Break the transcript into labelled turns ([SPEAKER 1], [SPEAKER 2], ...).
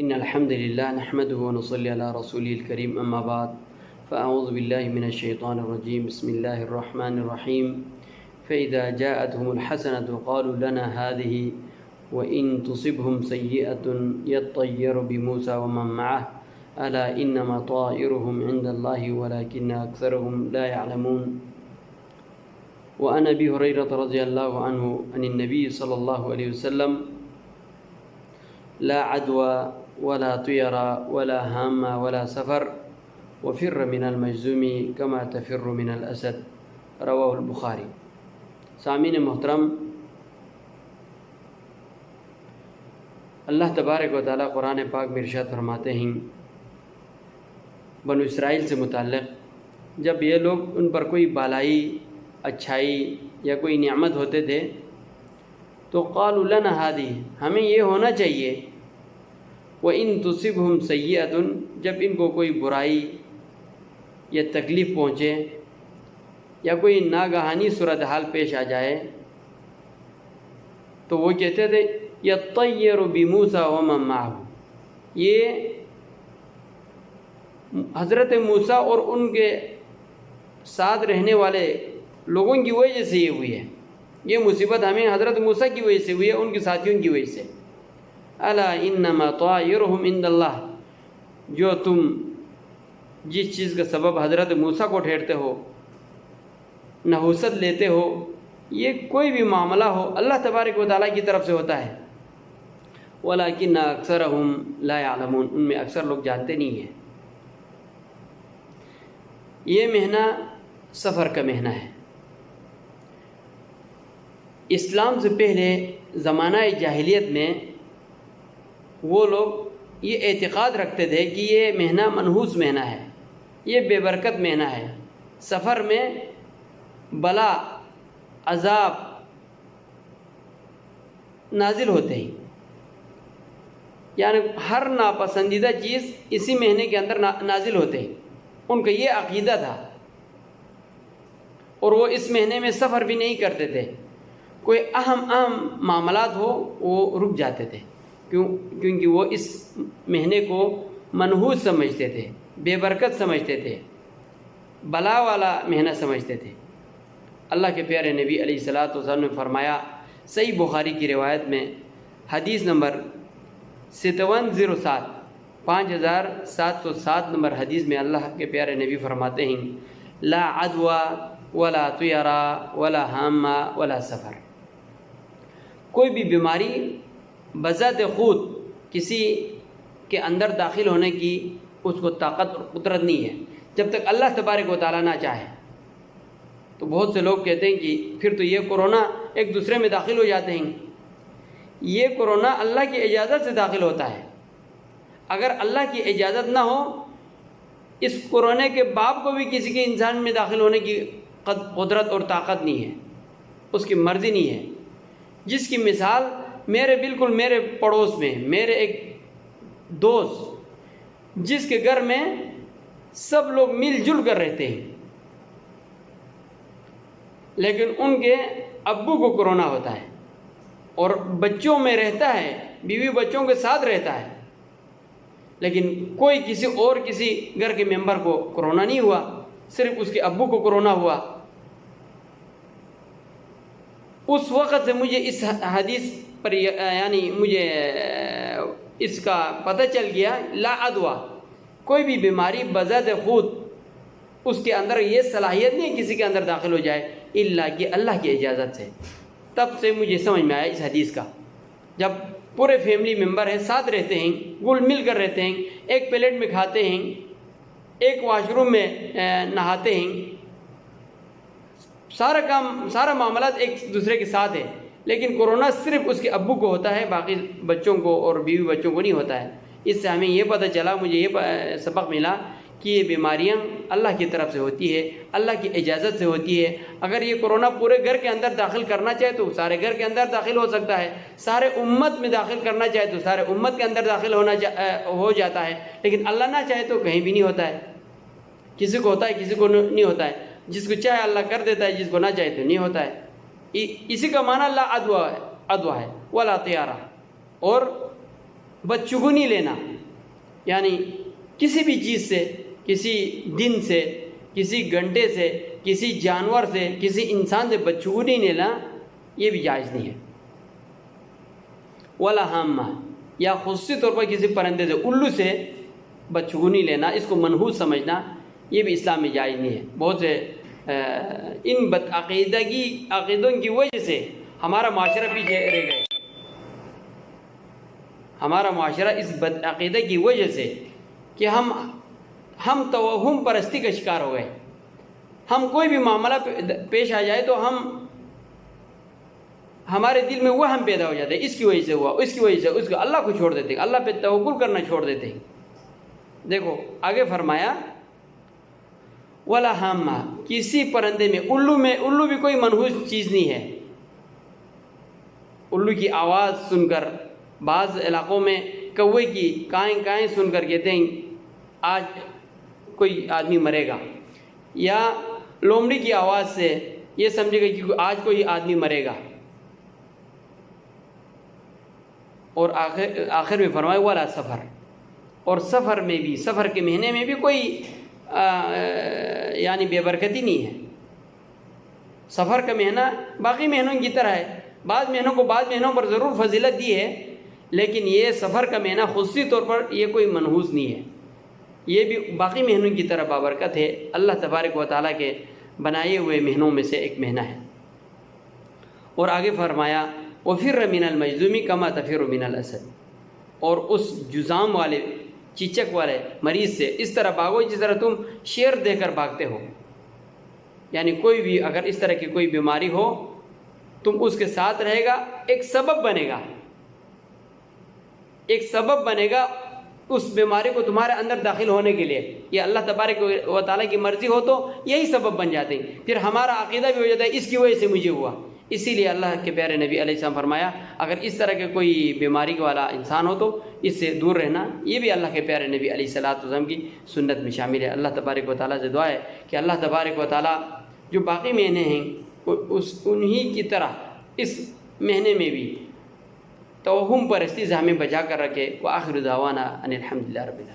[SPEAKER 1] ان الحمد للہ نحمده ونصلی علی رسوله الکریم اما بعد فاعوذ باللہ من الشیطان الرجیم بسم اللہ الرحمن الرحیم فاذا جاءتهم الحسنة قالوا لنا هذه وان تصبهم سیئة يطيروا بموسى ومن معه الا انما طائرهم عند الله ولكن اکثرهم لا يعلمون. وعن ابی ہریرہ رضی اللہ عنہ عن النبی صلی اللہ علیہ وسلم لا عدوى ولا طيرا ولا هام ولا سفر وفر من المجذوم كما تفر من الأسد رواه البخاری. سامعین محترم، اللہ تبارک و تعالیٰ قرآن پاک میں ارشاد فرماتے ہیں بنو اسرائیل سے متعلق، جب یہ لوگ ان پر کوئی بالائی، اچھائی یا کوئی نعمت ہوتے تھے تو قالوا لنا هذه، ہمیں یہ ہونا چاہیے. وَإِن تُصِبْهُمْ سَيِّئَةٌ، جب ان کو کوئی برائی یا تکلیف پہنچے یا کوئی ناگہانی صورتحال پیش آ جائے تو وہ کہتے تھے يَطَّيَّرُ بِمُوسَى وَمَن مَّعَهُ، یہ حضرت موسیٰ اور ان کے ساتھ رہنے والے لوگوں کی وجہ سے یہ ہوئی ہے، یہ مصیبت ہمیں حضرت موسیٰ کی وجہ سے ہوئی ہے، ان کے ساتھیوں کی وجہ سے. الا انما طائرهم عند اللہ، جو تم جس چیز کا سبب حضرت موسیٰ کو ٹھہرتے ہو، نحوست لیتے ہو، یہ کوئی بھی معاملہ ہو اللہ تبارک و تعالیٰ کی طرف سے ہوتا ہے. ولکن اکثرهم لا يعلمون، ان میں اکثر لوگ جانتے نہیں ہیں. یہ مہینہ سفر کا مہینہ ہے. اسلام سے پہلے زمانہ جاہلیت میں وہ لوگ یہ اعتقاد رکھتے تھے کہ یہ مہینہ منحوس مہینہ ہے، یہ بے برکت مہینہ ہے، سفر میں بلا عذاب نازل ہوتے ہیں، یعنی ہر ناپسندیدہ چیز اسی مہینے کے اندر نازل ہوتے ہیں. ان کا یہ عقیدہ تھا اور وہ اس مہینے میں سفر بھی نہیں کرتے تھے. کوئی اہم معاملات ہو وہ رک جاتے تھے، کیونکہ وہ اس مہینے کو منحوس سمجھتے تھے، بے برکت سمجھتے تھے، بلا والا مہینہ سمجھتے تھے. اللہ کے پیارے نبی علیہ الصلاۃ والسلام نے فرمایا صحیح بخاری کی روایت میں، حدیث نمبر 5707 5707 نمبر حدیث میں اللہ کے پیارے نبی فرماتے ہیں لا عدوى ولا طیرا ولا ہام ولا سفر، کوئی بھی بیماری بذات خود کسی کے اندر داخل ہونے کی اس کو طاقت اور قدرت نہیں ہے جب تک اللہ تبارک و تعالیٰ نہ چاہے. تو بہت سے لوگ کہتے ہیں کہ پھر تو یہ کورونا ایک دوسرے میں داخل ہو جاتے ہیں. یہ کورونا اللہ کی اجازت سے داخل ہوتا ہے. اگر اللہ کی اجازت نہ ہو، اس کورونا کے باپ کو بھی کسی کے انسان میں داخل ہونے کی قدرت اور طاقت نہیں ہے، اس کی مرضی نہیں ہے. جس کی مثال میرے پڑوس میں میرے ایک دوست، جس کے گھر میں سب لوگ مل جل کر رہتے ہیں، لیکن ان کے ابو کو کورونا ہوتا ہے اور بچوں میں رہتا ہے، بیوی بچوں کے ساتھ رہتا ہے، لیکن کسی گھر کے ممبر کو کورونا نہیں ہوا، صرف اس کے ابو کو کورونا ہوا. اس وقت سے مجھے اس حدیث پر یعنی مجھے اس کا پتہ چل گیا لا عدوى، کوئی بھی بیماری بذات خود اس کے اندر یہ صلاحیت نہیں کسی کے اندر داخل ہو جائے الا کہ اللہ کی اجازت سے. تب سے مجھے سمجھ میں آیا اس حدیث کا، جب پورے فیملی ممبر ہیں، ساتھ رہتے ہیں، گل مل کر رہتے ہیں، ایک پلیٹ میں کھاتے ہیں، ایک واش روم میں نہاتے ہیں، سارا معاملات ایک دوسرے کے ساتھ ہے، لیکن کورونا صرف اس کے ابو کو ہوتا ہے، باقی بچوں کو اور بیوی بچوں کو نہیں ہوتا ہے. اس سے ہمیں یہ پتہ چلا، مجھے یہ سبق ملا کہ یہ بیماریاں اللہ کی طرف سے ہوتی ہے، اللہ کی اجازت سے ہوتی ہے. اگر یہ کورونا پورے گھر کے اندر داخل کرنا چاہے تو سارے گھر کے اندر داخل ہو سکتا ہے، سارے امت میں داخل کرنا چاہے تو سارے امت کے اندر داخل ہو جاتا ہے، لیکن اللہ نہ چاہے تو کہیں بھی نہیں ہوتا ہے. کسی کو ہوتا ہے، کسی کو نہیں ہوتا ہے. جس کو چاہے اللہ کر دیتا ہے، جس کو نہ چاہے تو نہیں ہوتا ہے. اسی کا معنی لا عدوى ہے ولا طیارہ. اور بدشگونی لینا، یعنی کسی بھی چیز سے، کسی دن سے، کسی گھنٹے سے، کسی جانور سے، کسی انسان سے بدشگونی لینا یہ بھی جائز نہیں ہے۔ ولا ہامہ، یا خصوصی طور پر کسی پرندے سے، الو سے بدشگونی لینا، اس کو منحوس سمجھنا، یہ بھی اسلام میں جائز نہیں ہے۔ بہت سے ان عقیدوں کی وجہ سے ہمارا معاشرہ پیچھے رہ گئے، ہمارا معاشرہ اس بدعقیدہ کی وجہ سے کہ ہم توہم پرستی کا شکار ہو گئے۔ ہم کوئی بھی معاملہ پیش آ جائے تو ہمارے دل میں وہم پیدا ہو جاتے ہیں، اس کی وجہ سے ہوا، اس کی وجہ سے، اس کو اللہ کو چھوڑ دیتے ہیں، اللہ پہ توکل کرنا چھوڑ دیتے ہیں۔ دیکھو آگے فرمایا ولا ہامہ، کسی پرندے میں، الو بھی کوئی منحوس چیز نہیں ہے۔ الو کی آواز سن کر، بعض علاقوں میں کوے کی کائیں کائیں سن کر کہتے ہیں آج کوئی آدمی مرے گا، یا لومڑی کی آواز سے یہ سمجھے گا کہ آج کوئی آدمی مرے گا۔ اور آخر میں فرمایا ولا سفر، اور سفر میں بھی، سفر کے مہینے میں بھی کوئی یعنی بے برکتی نہیں ہے۔ سفر کا مہینہ باقی مہینوں کی طرح ہے، بعض مہینوں کو بعض مہینوں پر ضرور فضیلت دی ہے، لیکن یہ سفر کا مہینہ خصوصی طور پر یہ کوئی منحوس نہیں ہے، یہ بھی باقی مہینوں کی طرح بابرکت ہے، اللہ تبارک و تعالیٰ کے بنائے ہوئے مہینوں میں سے ایک مہینہ ہے۔ اور آگے فرمایا وَفِرَّ مِنَ الْمَجْذُومِ كَمَا تَفِرُّ مِنَ الْأَسَدِ، اور اس جزام والے، چیچک والے مریض سے اس طرح بھاگو جس طرح تم شیر دے کر بھاگتے ہو۔ یعنی کوئی بھی اگر اس طرح کی کوئی بیماری ہو، تم اس کے ساتھ رہے گا، ایک سبب بنے گا اس بیماری کو تمہارے اندر داخل ہونے کے لیے۔ یہ اللہ تبارک و تعالیٰ کی مرضی ہو تو یہی سبب بن جاتے ہیں، پھر ہمارا عقیدہ بھی ہو جاتا ہے اس کی وجہ سے مجھے ہوا۔ اسی لیے اللہ کے پیارے نبی علیہ السلام فرمایا اگر اس طرح کے کوئی بیماری والا انسان ہو تو اس سے دور رہنا، یہ بھی اللہ کے پیارے نبی علیہ السلام کی سنت میں شامل ہے۔ اللہ تبارک و تعالیٰ سے دعا ہے کہ اللہ تبارک و تعالیٰ جو باقی مہینے ہیں انہی کی طرح اس مہینے میں بھی توہم پرستی سے ہمیں بچا کر رکھے۔ وآخر دعوانا ان الحمد للہ رب العالمین۔